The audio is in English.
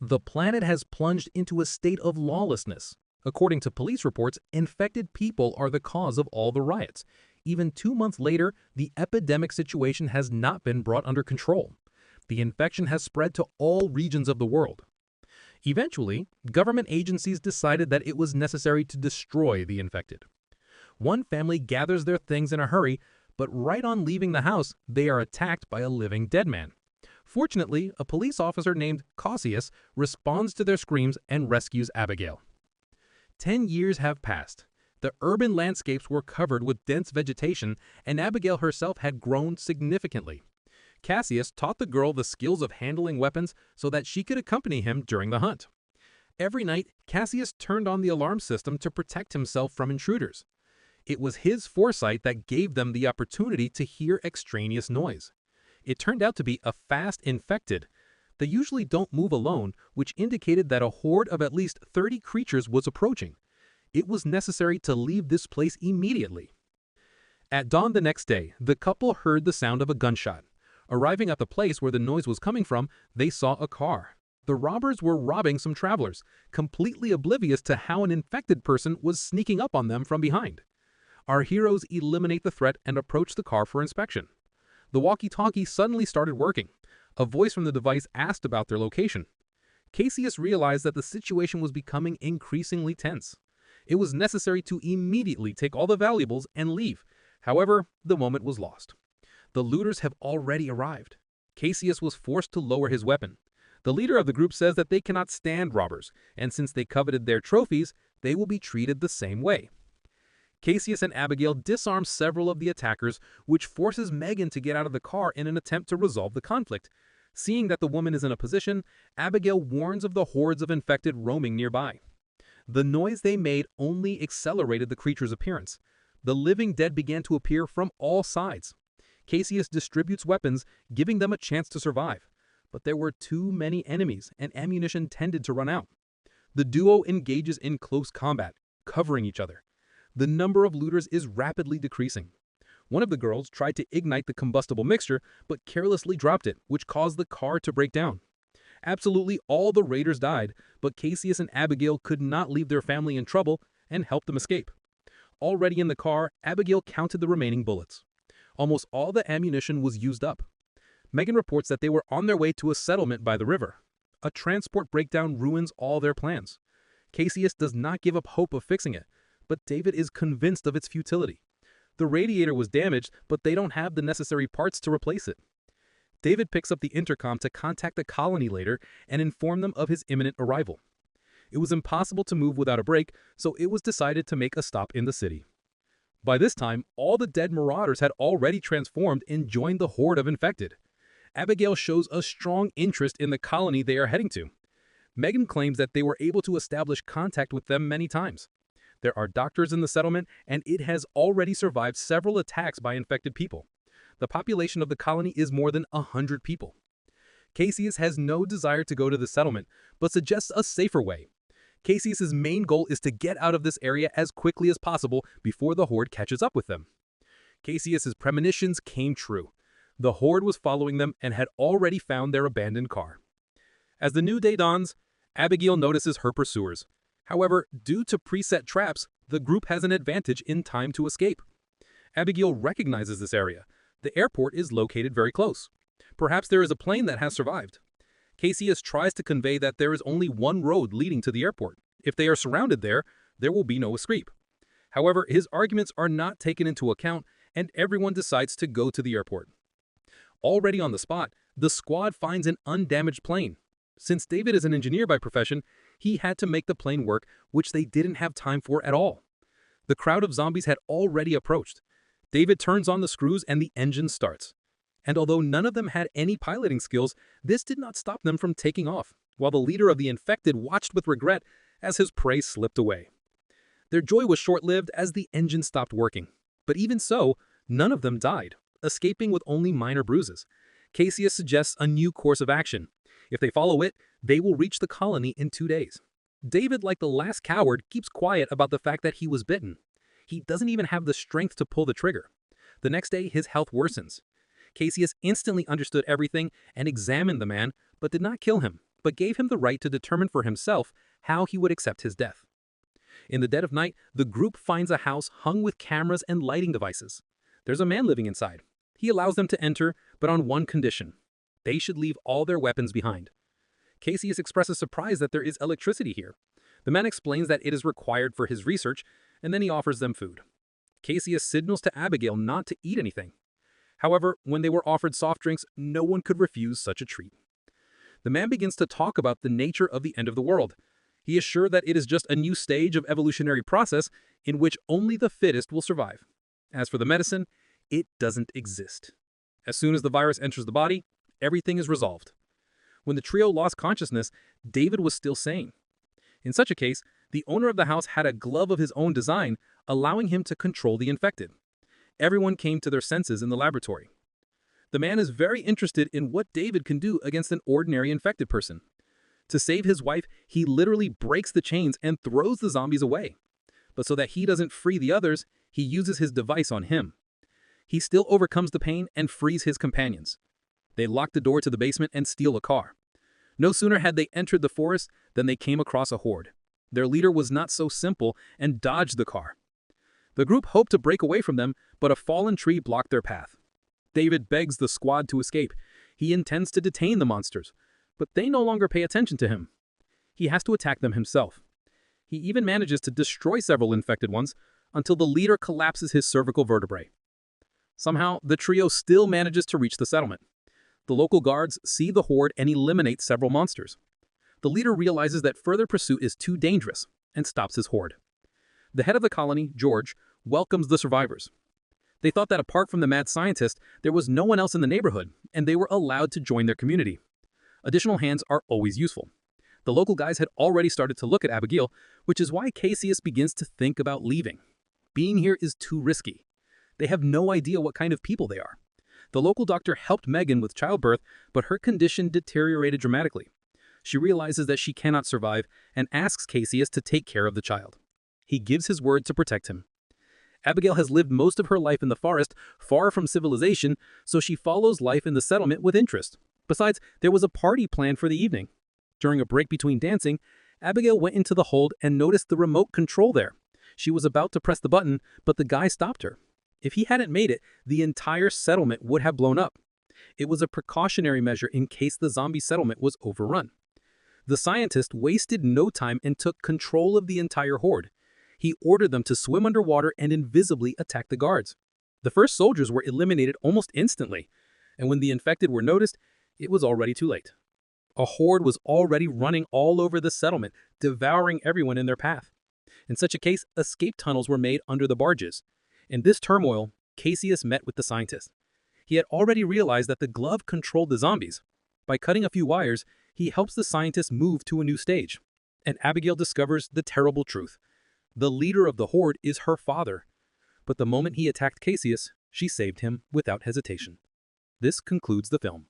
The planet has plunged into a state of lawlessness. According to police reports, infected people are the cause of all the riots. Even 2 months later, the epidemic situation has not been brought under control. The infection has spread to all regions of the world. Eventually, government agencies decided that it was necessary to destroy the infected. One family gathers their things in a hurry, but right on leaving the house, they are attacked by a living dead man. Fortunately, a police officer named Cassius responds to their screams and rescues Abigail. 10 years have passed. The urban landscapes were covered with dense vegetation, and Abigail herself had grown significantly. Cassius taught the girl the skills of handling weapons so that she could accompany him during the hunt. Every night, Cassius turned on the alarm system to protect himself from intruders. It was his foresight that gave them the opportunity to hear extraneous noise. It turned out to be a fast infected. They usually don't move alone, which indicated that a horde of at least 30 creatures was approaching. It was necessary to leave this place immediately. At dawn the next day, the couple heard the sound of a gunshot. Arriving at the place where the noise was coming from, they saw a car. The robbers were robbing some travelers, completely oblivious to how an infected person was sneaking up on them from behind. Our heroes eliminate the threat and approach the car for inspection. The walkie-talkie suddenly started working. A voice from the device asked about their location. Cassius realized that the situation was becoming increasingly tense. It was necessary to immediately take all the valuables and leave. However, the moment was lost. The looters have already arrived. Cassius was forced to lower his weapon. The leader of the group says that they cannot stand robbers, and since they coveted their trophies, they will be treated the same way. Cassius and Abigail disarm several of the attackers, which forces Megan to get out of the car in an attempt to resolve the conflict. Seeing that the woman is in a position, Abigail warns of the hordes of infected roaming nearby. The noise they made only accelerated the creature's appearance. The living dead began to appear from all sides. Cassius distributes weapons, giving them a chance to survive. But there were too many enemies, and ammunition tended to run out. The duo engages in close combat, covering each other. The number of looters is rapidly decreasing. One of the girls tried to ignite the combustible mixture, but carelessly dropped it, which caused the car to break down. Absolutely all the raiders died, but Cassius and Abigail could not leave their family in trouble and help them escape. Already in the car, Abigail counted the remaining bullets. Almost all the ammunition was used up. Megan reports that they were on their way to a settlement by the river. A transport breakdown ruins all their plans. Cassius does not give up hope of fixing it, but David is convinced of its futility. The radiator was damaged, but they don't have the necessary parts to replace it. David picks up the intercom to contact the colony later and inform them of his imminent arrival. It was impossible to move without a break, so it was decided to make a stop in the city. By this time, all the dead marauders had already transformed and joined the horde of infected. Abigail shows a strong interest in the colony they are heading to. Megan claims that they were able to establish contact with them many times. There are doctors in the settlement, and it has already survived several attacks by infected people. The population of the colony is more than 100 people. Cassius has no desire to go to the settlement, but suggests a safer way. Cassius's main goal is to get out of this area as quickly as possible before the horde catches up with them. Cassius's premonitions came true. The horde was following them and had already found their abandoned car. As the new day dawns, Abigail notices her pursuers. However, due to preset traps, the group has an advantage in time to escape. Abigail recognizes this area. The airport is located very close. Perhaps there is a plane that has survived. Cassius tries to convey that there is only one road leading to the airport. If they are surrounded there, there will be no escape. However, his arguments are not taken into account, and everyone decides to go to the airport. Already on the spot, the squad finds an undamaged plane. Since David is an engineer by profession, he had to make the plane work, which they didn't have time for at all. The crowd of zombies had already approached. David turns on the screws and the engine starts. And although none of them had any piloting skills, this did not stop them from taking off, while the leader of the infected watched with regret as his prey slipped away. Their joy was short-lived as the engine stopped working. But even so, none of them died, escaping with only minor bruises. Cassius suggests a new course of action. If they follow it, they will reach the colony in 2 days. David, like the last coward, keeps quiet about the fact that he was bitten. He doesn't even have the strength to pull the trigger. The next day, his health worsens. Cassius instantly understood everything and examined the man, but did not kill him. but gave him the right to determine for himself how he would accept his death. In the dead of night, the group finds a house hung with cameras and lighting devices. There's a man living inside. He allows them to enter, but on one condition. They should leave all their weapons behind. Cassius expresses surprise that there is electricity here. The man explains that it is required for his research, and then he offers them food. Cassius signals to Abigail not to eat anything. However, when they were offered soft drinks, no one could refuse such a treat. The man begins to talk about the nature of the end of the world. He is sure that it is just a new stage of evolutionary process in which only the fittest will survive. As for the medicine, it doesn't exist. As soon as the virus enters the body, everything is resolved. When the trio lost consciousness, David was still sane. In such a case, the owner of the house had a glove of his own design, allowing him to control the infected. Everyone came to their senses in the laboratory. The man is very interested in what David can do against an ordinary infected person. To save his wife, he literally breaks the chains and throws the zombies away. But so that he doesn't free the others, he uses his device on him. He still overcomes the pain and frees his companions. They lock the door to the basement and steal a car. No sooner had they entered the forest than they came across a horde. Their leader was not so simple and dodged the car. The group hoped to break away from them, but a fallen tree blocked their path. David begs the squad to escape. He intends to detain the monsters, but they no longer pay attention to him. He has to attack them himself. He even manages to destroy several infected ones until the leader collapses his cervical vertebrae. Somehow, the trio still manages to reach the settlement. The local guards see the horde and eliminate several monsters. The leader realizes that further pursuit is too dangerous and stops his horde. The head of the colony, George, welcomes the survivors. They thought that apart from the mad scientist, there was no one else in the neighborhood, and they were allowed to join their community. Additional hands are always useful. The local guys had already started to look at Abigail, which is why Cassius begins to think about leaving. Being here is too risky. They have no idea what kind of people they are. The local doctor helped Megan with childbirth, but her condition deteriorated dramatically. She realizes that she cannot survive and asks Cassius to take care of the child. He gives his word to protect him. Abigail has lived most of her life in the forest, far from civilization, so she follows life in the settlement with interest. Besides, there was a party planned for the evening. During a break between dancing, Abigail went into the hold and noticed the remote control there. She was about to press the button, but the guy stopped her. If he hadn't made it, the entire settlement would have blown up. It was a precautionary measure in case the zombie settlement was overrun. The scientist wasted no time and took control of the entire horde. He ordered them to swim underwater and invisibly attack the guards. The first soldiers were eliminated almost instantly, and when the infected were noticed, it was already too late. A horde was already running all over the settlement, devouring everyone in their path. In such a case, escape tunnels were made under the barges. In this turmoil, Cassius met with the scientist. He had already realized that the glove controlled the zombies. By cutting a few wires, he helps the scientist move to a new stage. And Abigail discovers the terrible truth. The leader of the horde is her father. But the moment he attacked Cassius, she saved him without hesitation. This concludes the film.